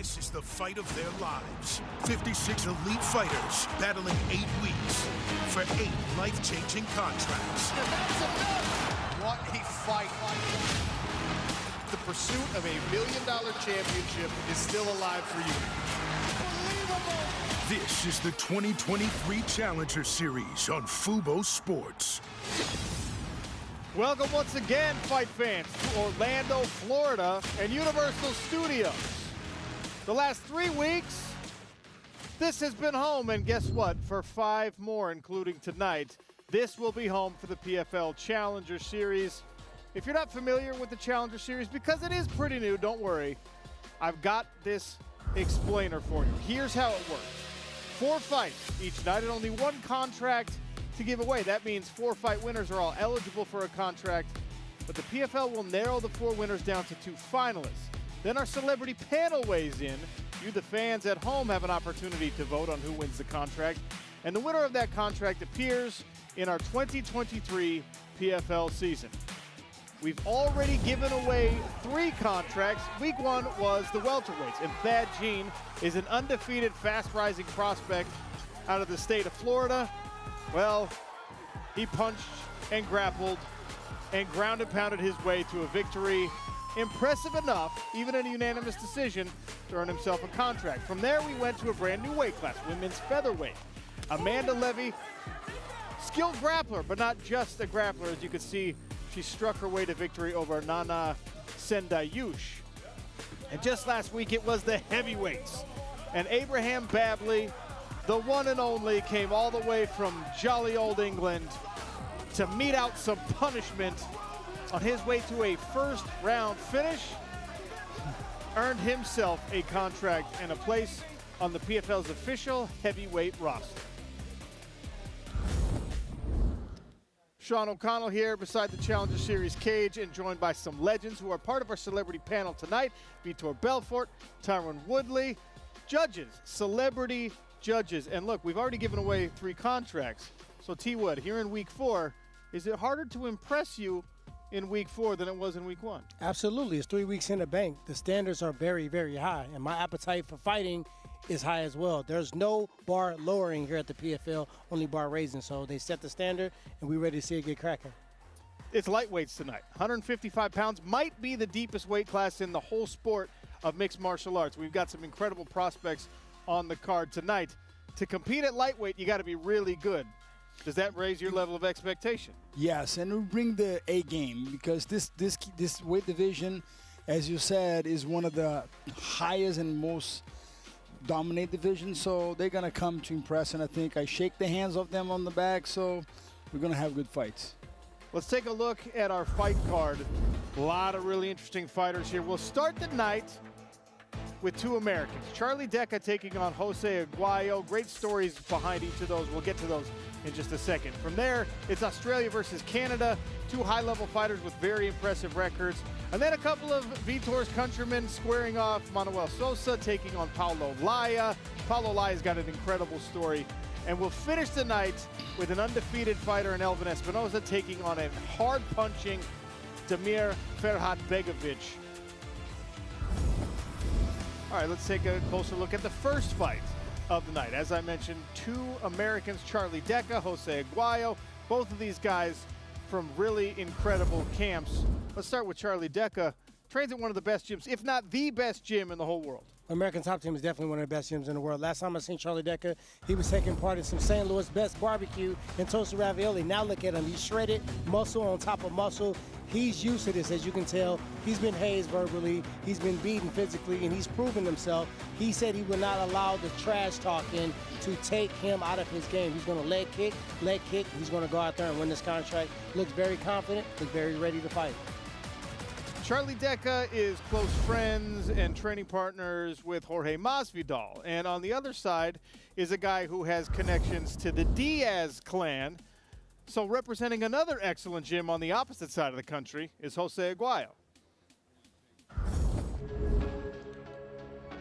This is the fight of their lives. 56 elite fighters battling 8 weeks for 8 life-changing contracts. And that's enough! What a fight. The pursuit of $1 million championship is still alive for you. Unbelievable! This is the 2023 Challenger Series on Fubo Sports. Welcome once again, fight fans, to Orlando, Florida, and Universal Studios. The last 3 weeks, this has been home, and guess what? For 5 more, including tonight, this will be home for the PFL Challenger Series. If you're not familiar with the Challenger Series, because it is pretty new, don't worry. I've got this explainer for you. Here's how it works. 4 fights each night and only 1 contract to give away. That means 4 fight winners are all eligible for a contract, but the PFL will narrow the 4 winners down to 2 finalists. Then our celebrity panel weighs in. You, the fans at home, have an opportunity to vote on who wins the contract, and the winner of that contract appears in our 2023 PFL season. We've already given away 3 contracts. Week 1 was the welterweights, and Thad Jean is an undefeated, fast-rising prospect out of the state of Florida. Well, he punched and grappled and ground and pounded his way to a victory. Impressive enough, even in a unanimous decision, to earn himself a contract. From there, we went to a brand new weight class, women's featherweight. Amanda Levy, skilled grappler, but not just a grappler. As you can see, she struck her way to victory over Nana Sendayush. And just last week, it was the heavyweights. And Abraham Babley, the one and only, came all the way from jolly old England to mete out some punishment on his way to a first-round finish. Earned himself a contract and a place on the PFL's official heavyweight roster. Sean O'Connell here beside the Challenger Series cage and joined by some legends who are part of our celebrity panel tonight. Vitor Belfort, Tyron Woodley, judges, celebrity judges. And look, we've already given away 3 contracts. So T. Wood, here in week 4, is it harder to impress you in week 4 than it was in week 1? Absolutely. It's 3 weeks in the bank. The standards are very, very high, and my appetite for fighting is high as well. There's no bar lowering here at the PFL, only bar raising. So they set the standard, and we're ready to see it get cracking. It's lightweights tonight. 155 pounds might be the deepest weight class in the whole sport of mixed martial arts. We've got some incredible prospects on the card tonight. To compete at lightweight, you got to be really good. Does that raise your level of expectation? Yes, and we bring the A game because this weight division, as you said, is one of the highest and most dominant divisions. So they're gonna come to impress, and I think I shake the hands of them on the back. So we're gonna have good fights. Let's take a look at our fight card. A lot of really interesting fighters here. We'll start the night with 2 Americans. Charlie Deca taking on Jose Aguayo. Great stories behind each of those. We'll get to those in just a second. From there, it's Australia versus Canada. 2 high-level fighters with very impressive records. And then a couple of Vitor's countrymen squaring off. Manuel Sosa taking on Paulo Laya. Paulo Laya's got an incredible story. And we'll finish the night with an undefeated fighter in Elvin Espinoza taking on a hard-punching Damir Ferhatbegovic. All right, let's take a closer look at the first fight of the night. As I mentioned, 2 Americans, Charlie Deca, Jose Aguayo. Both of these guys from really incredible camps. Let's start with Charlie Deca. Trains at one of the best gyms, if not the best gym in the whole world. American Top Team is definitely one of the best gyms in the world. Last time I seen Charlie Deca, he was taking part in some St. Louis Best Barbecue and toasted ravioli. Now look at him. He's shredded, muscle on top of muscle. He's used to this, as you can tell. He's been hazed verbally. He's been beaten physically, and he's proven himself. He said he would not allow the trash talking to take him out of his game. He's going to leg kick. He's going to go out there and win this contract. Looks very confident, looks very ready to fight. Charlie Deca is close friends and training partners with Jorge Masvidal. And on the other side is a guy who has connections to the Diaz clan. So representing another excellent gym on the opposite side of the country is Jose Aguayo.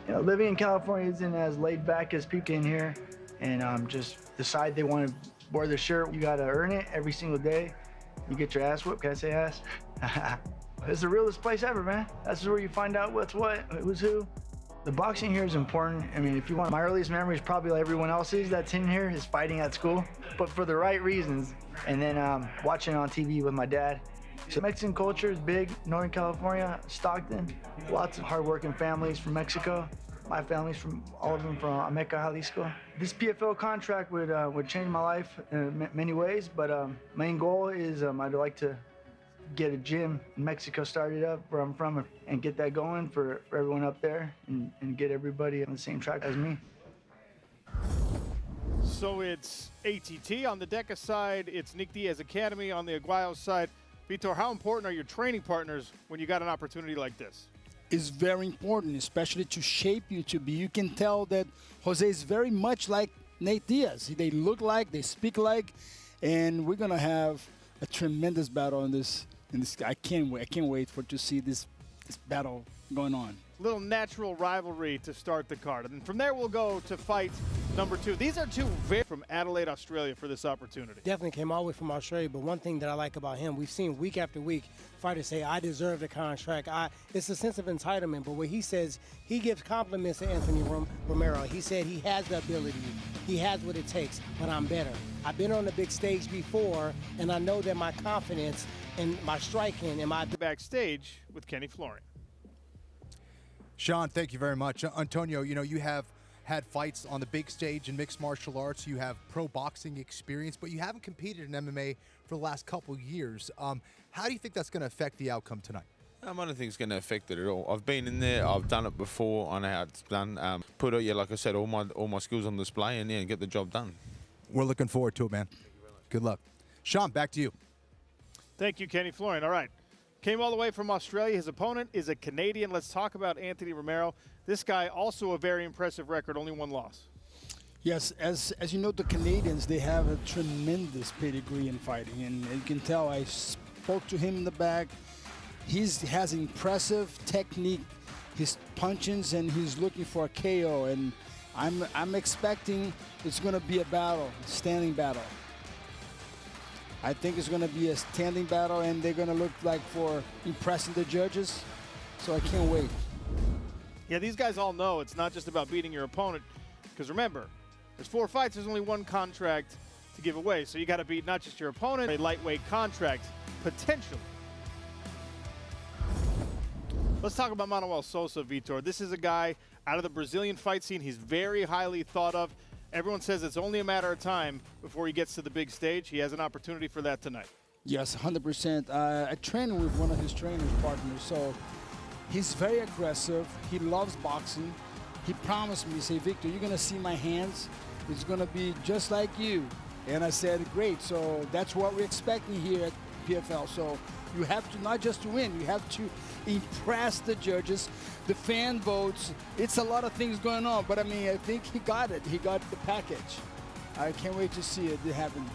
You know, living in California isn't as laid back as people in here, and just decide they want to wear their shirt. You got to earn it every single day. You get your ass whooped. Can I say ass? It's the realest place ever, man. That's where you find out what's what, who's who. The boxing here is important. I mean, if you want, my earliest memory is probably like everyone else's that's in here is fighting at school, but for the right reasons. And then watching on TV with my dad. So Mexican culture is big. Northern California, Stockton, lots of hardworking families from Mexico. My family's from, all of them from Ameca, Jalisco. This PFL contract would change my life in many ways, but main goal is I'd like to get a gym in Mexico started up where I'm from and get that going for everyone up there and get everybody on the same track as me. So it's ATT on the DECA side, it's Nick Diaz Academy on the Aguayo side. Vitor, how important are your training partners when you got an opportunity like this? Is very important, especially to shape you to be. You can tell that Jose is very much like Nate Diaz. They look like, they speak like, and we're gonna have a tremendous battle in this. I can't wait to see this battle going on. Little natural rivalry to start the card, and from there we'll go to fight number 2. These are two very from Adelaide, Australia, for this opportunity. Definitely came all the way from Australia, but one thing that I like about him, we've seen week after week fighters say, I deserve the contract. It's a sense of entitlement, but what he says, he gives compliments to Anthony Romero. He said he has the ability, he has what it takes, but I'm better. I've been on the big stage before, and I know that my confidence and my striking and my... Backstage with Kenny Florian. Sean, thank you very much. Antonio, you know, you have had fights on the big stage in mixed martial arts. You have pro boxing experience, but you haven't competed in MMA for the last couple years. How do you think that's going to affect the outcome tonight? I don't think it's going to affect it at all. I've been in there. I've done it before. I know how it's done. Put, like I said, all my skills on display and get the job done. We're looking forward to it, man. Good luck. Sean, back to you. Thank you, Kenny Florian. All right. Came all the way from Australia. His opponent is a Canadian. Let's talk about Anthony Romero. This guy also a very impressive record, only one loss. Yes, as you know, the Canadians, they have a tremendous pedigree in fighting, and you can tell. I spoke to him in the back. He has impressive technique, his punches, and he's looking for a KO. And I'm expecting it's going to be a battle, standing battle. I think it's going to be a standing battle, and they're going to look like for impressing the judges. So I can't wait. Yeah, these guys all know it's not just about beating your opponent, because remember, there's 4 fights, there's only 1 contract to give away. So you got to beat not just your opponent, a lightweight contract, potentially. Let's talk about Manuel Sosa, Vitor. This is a guy out of the Brazilian fight scene. He's very highly thought of. Everyone says it's only a matter of time before he gets to the big stage. He has an opportunity for that tonight. Yes, 100%. I train with one of his trainers partners, so he's very aggressive. He loves boxing. He promised me, he said, Victor, you're going to see my hands. It's going to be just like you. And I said, great. So that's what we're expecting here at PFL. So you have to, not just to win, you have to impress the judges, the fan votes. It's a lot of things going on, but I mean, I think he got it. He got the package. I can't wait to see it happen.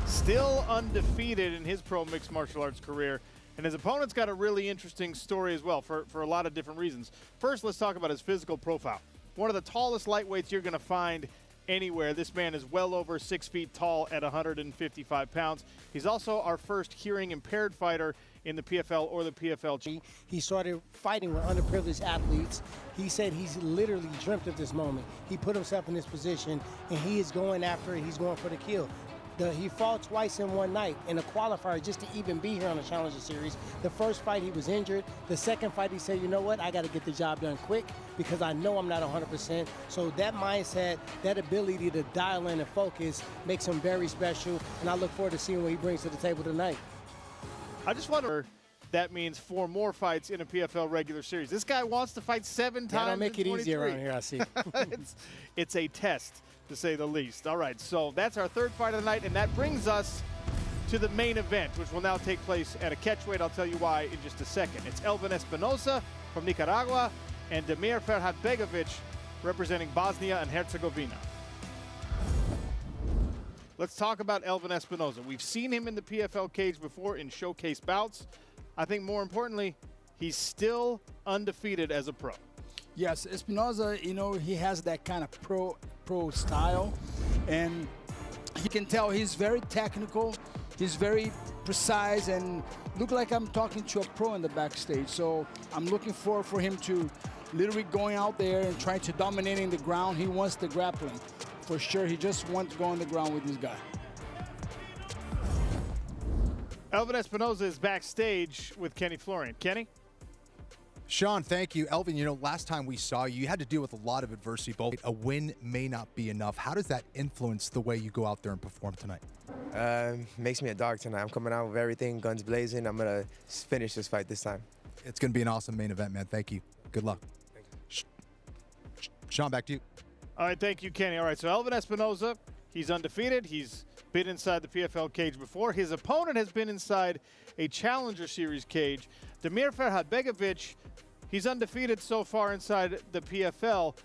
Still undefeated in his pro mixed martial arts career, and his opponent's got a really interesting story as well for a lot of different reasons. First, let's talk about his physical profile. One of the tallest lightweights you're going to find anywhere. This man is well over 6 feet tall at 155 pounds. He's also our first hearing impaired fighter in the PFL or the PFL. He started fighting with underprivileged athletes. He said he's literally dreamt of this moment. He put himself in this position, and he is going after it. He's going for the kill. He fought twice in one night in a qualifier just to even be here on the Challenger Series. The first fight, he was injured. The second fight, he said, you know what, I got to get the job done quick because I know I'm not 100%. So that mindset, that ability to dial in and focus makes him very special, and I look forward to seeing what he brings to the table tonight. I just wonder that means 4 more fights in a PFL regular series. This guy wants to fight 7 times. That'll make it easier around here, I see. It's a test, to say the least. All right, so that's our 3rd fight of the night, and that brings us to the main event, which will now take place at a catchweight. I'll tell you why in just a second. It's Elvin Espinosa from Nicaragua and Damir Ferhatbegovic representing Bosnia and Herzegovina. Let's talk about Elvin Espinosa. We've seen him in the PFL cage before in showcase bouts. I think more importantly, he's still undefeated as a pro. Yes, Espinosa, you know, he has that kind of pro style, and you can tell he's very technical, he's very precise, and look like I'm talking to a pro in the backstage. So I'm looking for him to literally going out there and trying to dominating the ground. He wants the grappling. For sure, he just wants to go on the ground with this guy. Elvin Espinoza is backstage with Kenny Florian. Kenny? Sean, thank you. Elvin, you know, last time we saw you, you had to deal with a lot of adversity. Both a win may not be enough. How does that influence the way you go out there and perform tonight? Makes me a dog tonight. I'm coming out with everything, guns blazing. I'm going to finish this fight this time. It's going to be an awesome main event, man. Thank you. Good luck. Thank you. Sean, back to you. All right, thank you, Kenny. All right, so Elvin Espinoza, he's undefeated. He's been inside the PFL cage before. His opponent has been inside a Challenger Series cage. Damir Ferhatbegovic, he's undefeated so far inside the PFL.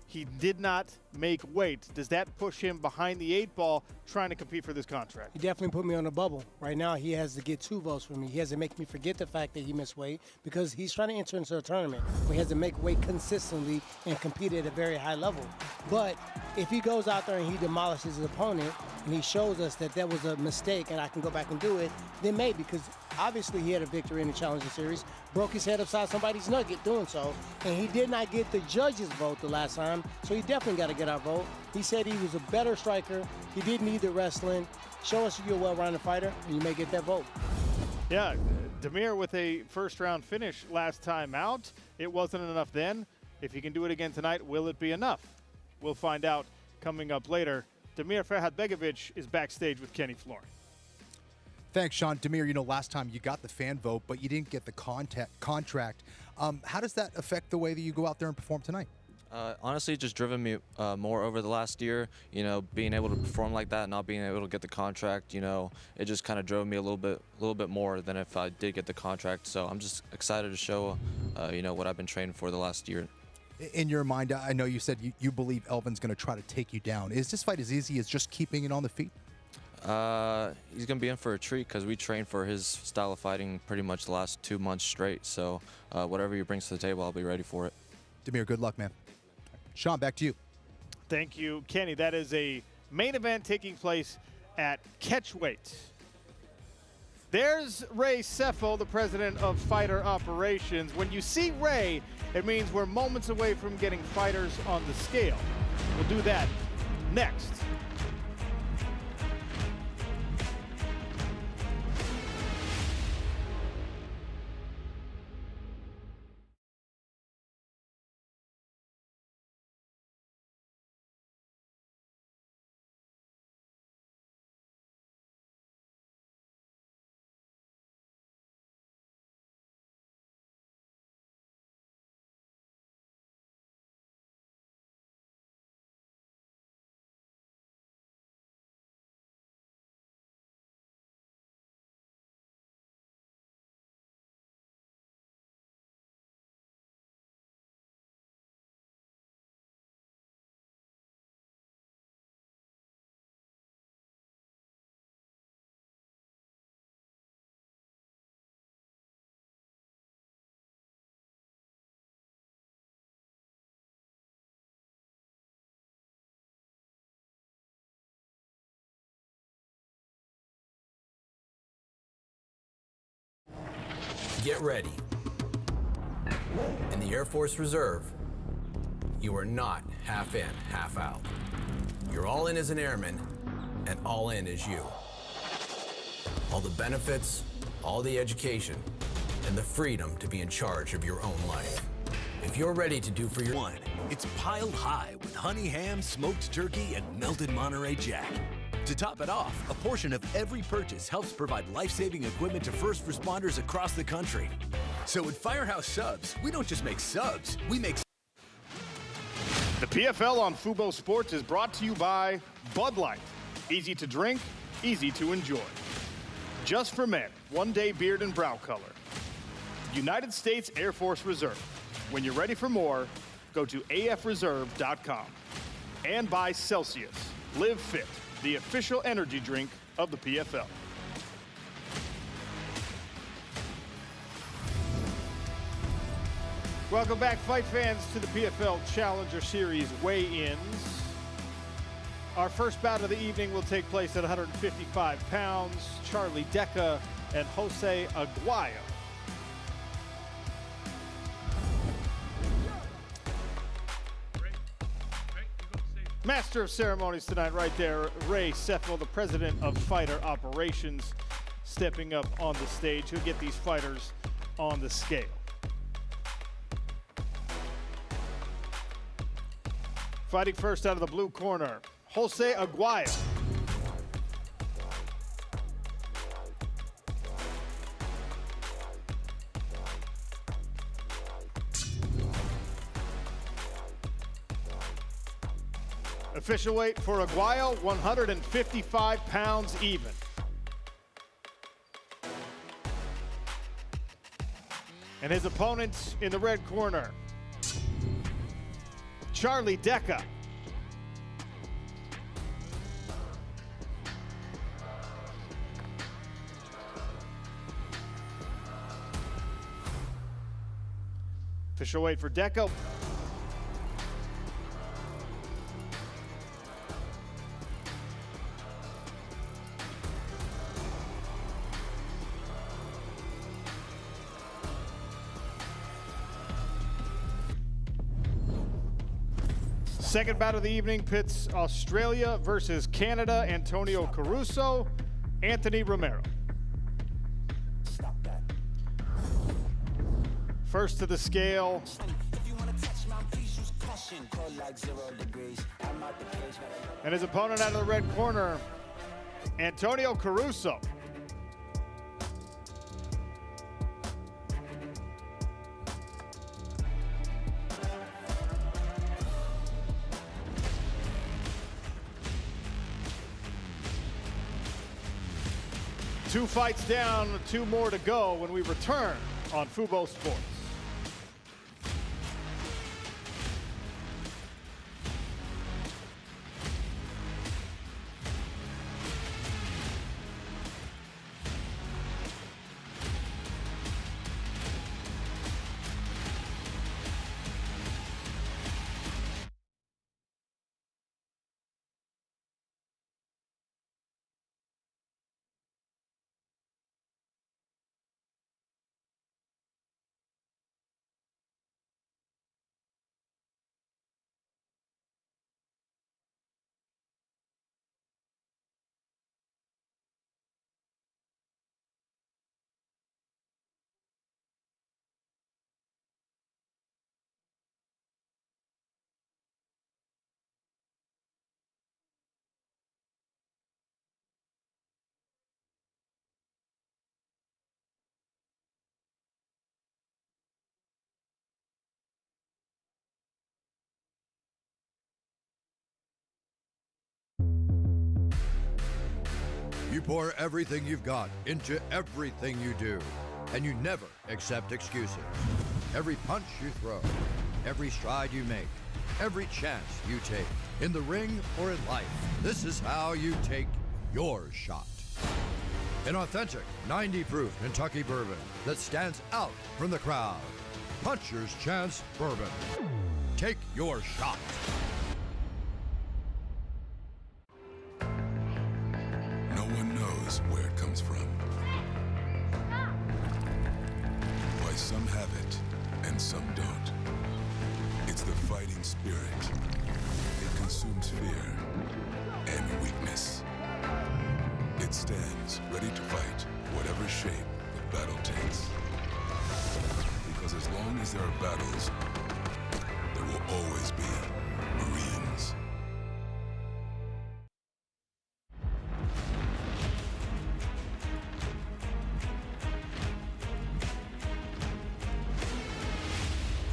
He did not make weight. Does that push him behind the 8 ball trying to compete for this contract? He definitely put me on the bubble. Right now, he has to get 2 votes from me. He has to make me forget the fact that he missed weight because he's trying to enter into a tournament where he has to make weight consistently and compete at a very high level. But if he goes out there and he demolishes his opponent and he shows us that that was a mistake and I can go back and do it, then maybe, because obviously he had a victory in the Challenger Series, broke his head upside somebody's nugget doing so, and he did not get the judges' vote the last time, so he definitely got to get our vote. He said he was a better striker. He didn't need the wrestling. Show us you're a well-rounded fighter, and you may get that vote. Yeah, Damir with a first-round finish last time out. It wasn't enough then. If he can do it again tonight, will it be enough? We'll find out coming up later. Damir Ferhatbegovic is backstage with Kenny Florian. Thanks, Sean. Damir, you know, last time you got the fan vote, but you didn't get the contract. How does that affect the way that you go out there and perform tonight? Honestly, just driven me more over the last year. You know, being able to perform like that, not being able to get the contract. You know, it just kind of drove me a little bit more than if I did get the contract. So I'm just excited to show, you know, what I've been training for the last year. In your mind, I know you said you believe Elvin's going to try to take you down. Is this fight as easy as just keeping it on the feet? He's going to be in for a treat because we trained for his style of fighting pretty much the last 2 months straight. So whatever he brings to the table, I'll be ready for it. Damir, good luck, man. Sean, back to you. Thank you, Kenny. That is a main event taking place at catchweight. There's Ray Seffo, the president of Fighter Operations. When you see Ray, it means we're moments away from getting fighters on the scale. We'll do that next. Get ready. In the Air Force Reserve, you are not half in, half out. You're all in as an airman, and all in as you. All the benefits, all the education, and the freedom to be in charge of your own life. If you're ready to do for your one, it's piled high with honey ham, smoked turkey, and melted Monterey Jack. To top it off, a portion of every purchase helps provide life-saving equipment to first responders across the country. So at Firehouse Subs, we don't just make subs, we make... The PFL on Fubo Sports is brought to you by Bud Light. Easy to drink, easy to enjoy. Just for men, one-day beard and brow color. United States Air Force Reserve. When you're ready for more, go to afreserve.com. And by Celsius. Live Fit, the official energy drink of the PFL. Welcome back, fight fans, to the PFL Challenger Series weigh-ins. Our first bout of the evening will take place at 155 pounds. Charlie Deca and Jose Aguayo. Master of ceremonies tonight right there, Ray Sethwell, the president of fighter operations, stepping up on the stage. He'll get these fighters on the scale. Fighting first out of the blue corner, Jose Aguayo. Official weight for Aguayo, 155 pounds even. And his opponent in the red corner, Charlie Deca. Official weight for Deca. Second bout of the evening pits Australia versus Canada, Antonio Caruso, Anthony Romero. First to the scale, and his opponent out of the red corner, Antonio Caruso. Two fights down, two more to go when we return on Fubo Sports. You pour everything you've got into everything you do, and you never accept excuses. Every punch you throw, every stride you make, every chance you take, in the ring or in life, this is how you take your shot. An authentic 90 proof Kentucky bourbon that stands out from the crowd. Puncher's Chance Bourbon. Take your shot. No one knows where it comes from. Why some have it and some don't. It's the fighting spirit. It consumes fear and weakness. It stands ready to fight whatever shape the battle takes. Because as long as there are battles, there will always be Marines.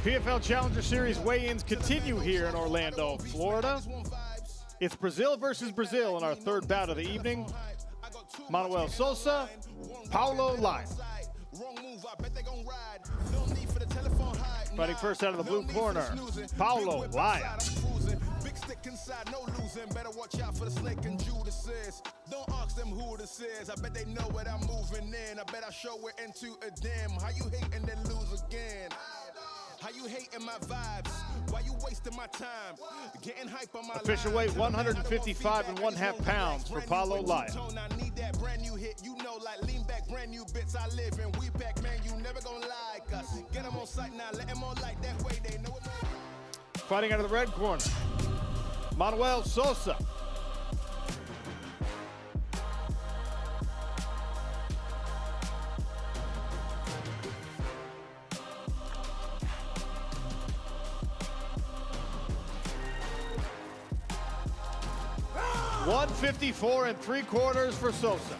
PFL Challenger Series weigh-ins continue here in Orlando, Florida. It's Brazil versus Brazil in our third bout of the evening. Manuel Sosa, Paulo Laya. Fighting first out of the blue corner, Paulo Laya. Big stick inside, no losing. Better watch out for the snake and Judas. Don't ask them who this is. I bet they know what I'm moving in. I bet I show it into a dim. How you hate and then lose again? How you hating my vibes? Why you wasting my time? Getting hype on my official weight 155.5 pounds for Paulo Laya. I need that brand new hit. You know, like lean back, brand new bits. I live in we pack, man. You never gonna like us. Get them on sight now. Let them on like that way. They know it. Fighting out of the red corner, Manuel Sosa. $154 3/4 for Sosa.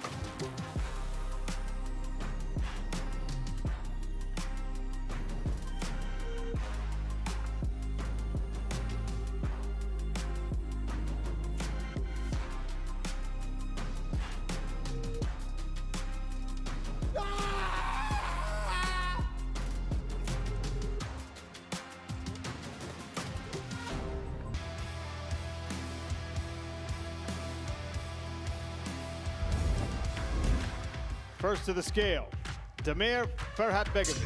First to the scale, Damir Ferhatbegovic.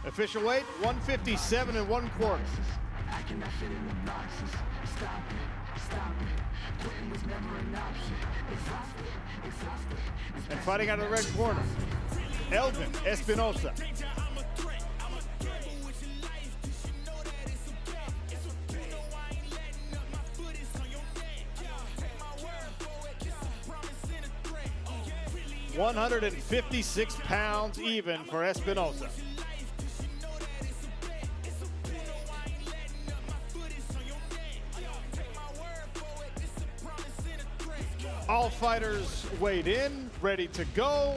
Official weight, 157 1/4. I cannot fit in the boxes. Stop it, stop it. Quitting was never an option. Exhausted. And fighting out of the red corner, Elvin Espinosa. £156 even for Espinosa. All fighters weighed in, ready to go.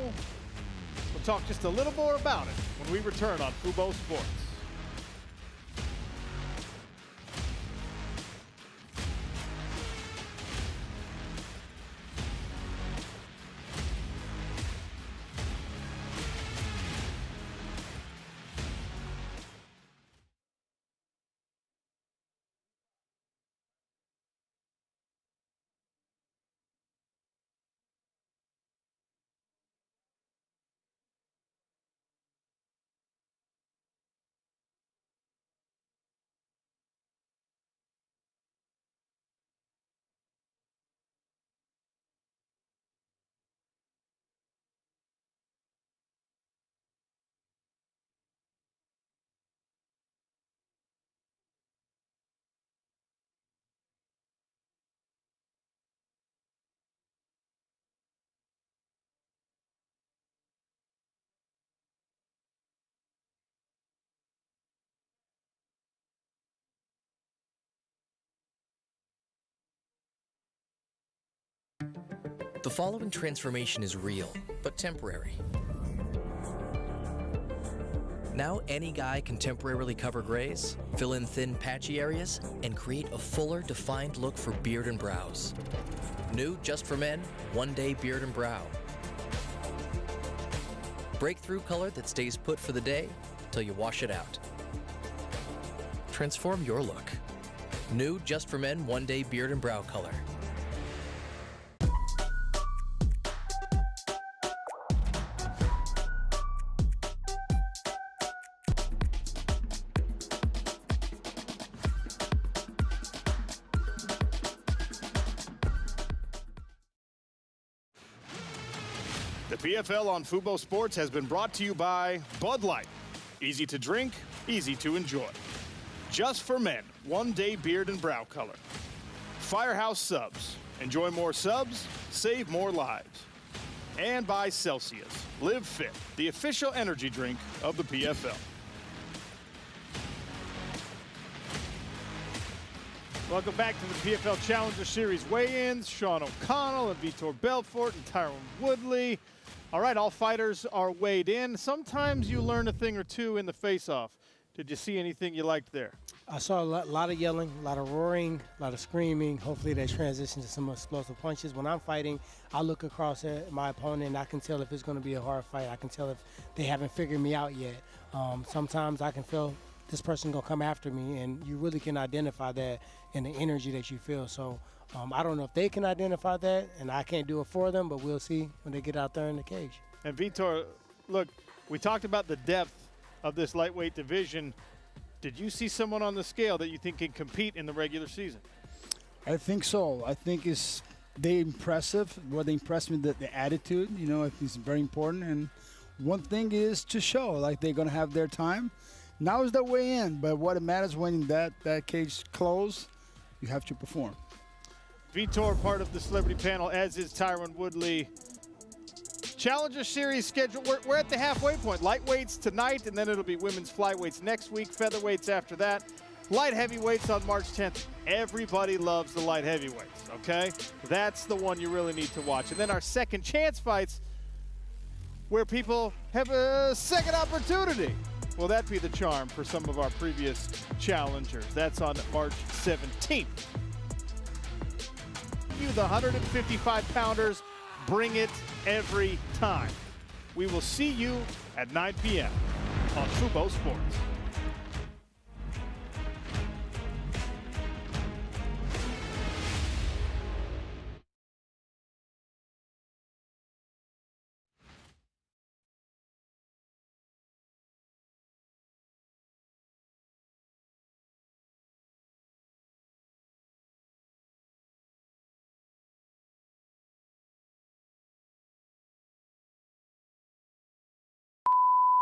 We'll talk just a little more about it when we return on Fubo Sports. The following transformation is real, but temporary. Now any guy can temporarily cover grays, fill in thin, patchy areas, and create a fuller, defined look for beard and brows. New just for men, One Day Beard and Brow. Breakthrough color that stays put for the day till you wash it out. Transform your look. New just for men, One Day Beard and Brow color. The PFL on Fubo Sports has been brought to you by Bud Light. Easy to drink, easy to enjoy. Just for men, One Day Beard and Brow color. Firehouse Subs. Enjoy more subs, save more lives. And by Celsius. Live Fit, the official energy drink of the PFL. Welcome back to the PFL Challenger Series weigh-ins. Sean O'Connell and Vitor Belfort and Tyron Woodley. All right, all fighters are weighed in. Sometimes you learn a thing or two in the face-off. Did you see anything you liked there? I saw a lot of yelling, a lot of roaring, a lot of screaming. Hopefully they transition to some explosive punches. When I'm fighting, I look across at my opponent and I can tell if it's going to be a hard fight. I can tell if they haven't figured me out yet. Sometimes I can feel this person going to come after me, and you really can identify that in the energy that you feel. So I don't know if they can identify that, and I can't do it for them, but we'll see when they get out there in the cage. And Vitor, look, we talked about the depth of this lightweight division. Did you see someone on the scale that you think can compete in the regular season? I think so. I think it's they impressive. What they impressed me, the attitude, you know, it's very important. And one thing is to show, like, they're going to have their time. Now is their way in, but what it matters when that cage closed, you have to perform. Vitor, part of the celebrity panel, as is Tyron Woodley. Challenger Series schedule, we're at the halfway point. Lightweights tonight, and then it'll be women's flyweights next week, featherweights after that. Light heavyweights on March 10th. Everybody loves the light heavyweights, okay? That's the one you really need to watch. And then our second chance fights, where people have a second opportunity. Will that be the charm for some of our previous challengers? That's on March 17th. You, the 155-pounders, bring it every time. We will see you at 9 p.m. on Fubo Sports.